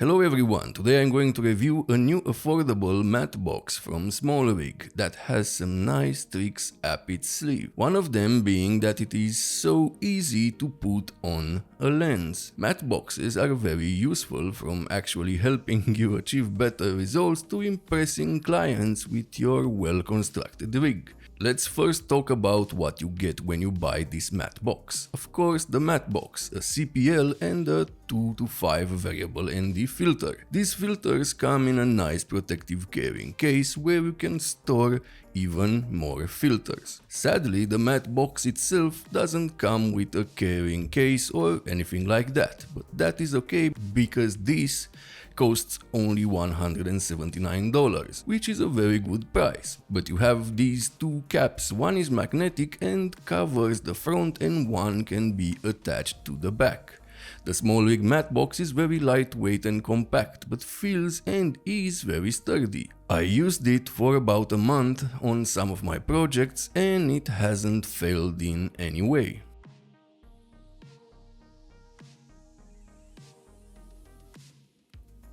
Hello everyone, today I'm going to review a new affordable matte box from SmallRig that has some nice tricks up its sleeve. One of them being that it is so easy to put on a lens. Matte boxes are very useful, from actually helping you achieve better results to impressing clients with your well-constructed rig. Let's first talk about what you get when you buy this matte box. Of course, the matte box, a CPL and a 2 to 5 variable ND filter. These filters come in a nice protective carrying case where you can store even more filters. Sadly, the matte box itself doesn't come with a carrying case or anything like that, but that is okay because this costs only $179, which is a very good price. But you have these two caps, one is magnetic and covers the front and one can be attached to the back. The SmallRig matte box is very lightweight and compact, but feels and is very sturdy. I used it for about a month on some of my projects and it hasn't failed in any way.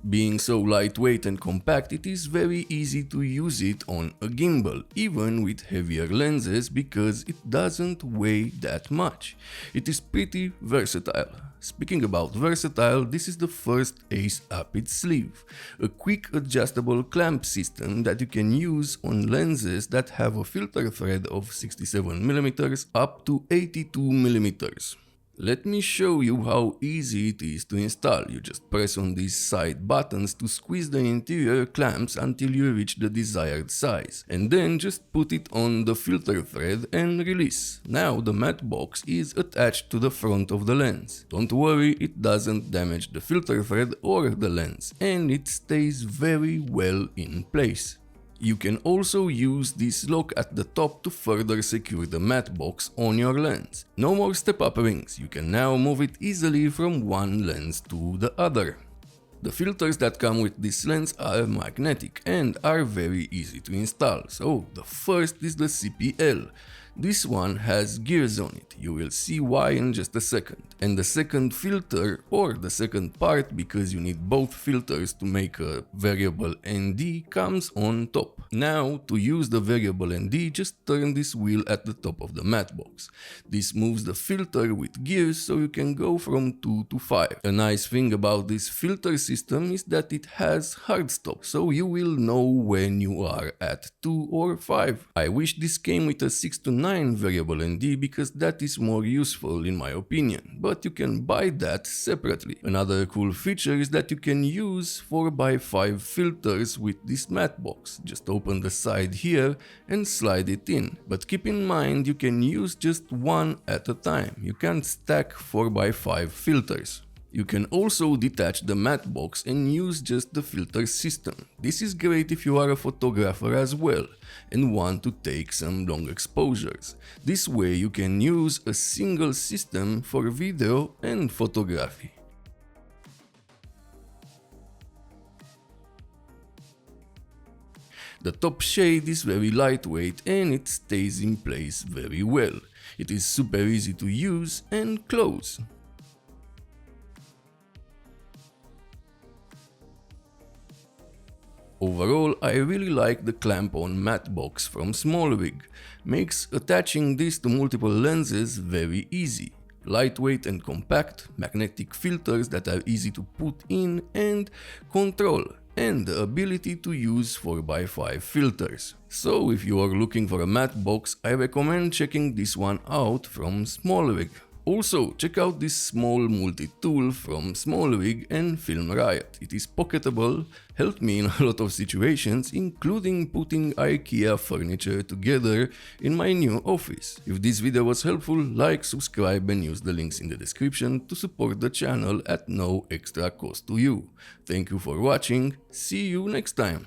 Being so lightweight and compact, it is very easy to use it on a gimbal, even with heavier lenses, because it doesn't weigh that much. It is pretty versatile. Speaking about versatile, this is the first ace up its sleeve. A quick adjustable clamp system that you can use on lenses that have a filter thread of 67mm up to 82mm. Let me show you how easy it is to install. You just press on these side buttons to squeeze the interior clamps until you reach the desired size, and then just put it on the filter thread and release. Now the matte box is attached to the front of the lens. Don't worry, it doesn't damage the filter thread or the lens, and it stays very well in place. You can also use this lock at the top to further secure the matte box on your lens. No more step-up rings, you can now move it easily from one lens to the other. The filters that come with this lens are magnetic and are very easy to install. So the first is the CPL. This one has gears on it, you will see why in just a second. And the second filter, or the second part, because you need both filters to make a variable ND, comes on top. Now, to use the variable ND, just turn this wheel at the top of the matte box. This moves the filter with gears so you can go from 2 to 5. A nice thing about this filter system is that it has hard stop, so you will know when you are at 2 or 5. I wish this came with a 6 to 9 variable ND because that is more useful in my opinion, but you can buy that separately. Another cool feature is that you can use 4x5 filters with this matte box. Just open the side here and slide it in, but keep in mind you can use just one at a time. You can't stack 4x5 filters. You can also detach the matte box and use just the filter system. This is great if you are a photographer as well and want to take some long exposures. This way you can use a single system for video and photography. The top shade is very lightweight and it stays in place very well. It is super easy to use and close. Overall, I really like the clamp-on matte box from SmallRig. Makes attaching this to multiple lenses very easy. Lightweight and compact, magnetic filters that are easy to put in and control, and the ability to use 4x5 filters. So if you are looking for a matte box, I recommend checking this one out from SmallRig. Also, check out this small multi-tool from SmallRig and Film Riot. It is pocketable, helped me in a lot of situations, including putting IKEA furniture together in my new office. If this video was helpful, like, subscribe and use the links in the description to support the channel at no extra cost to you. Thank you for watching, see you next time!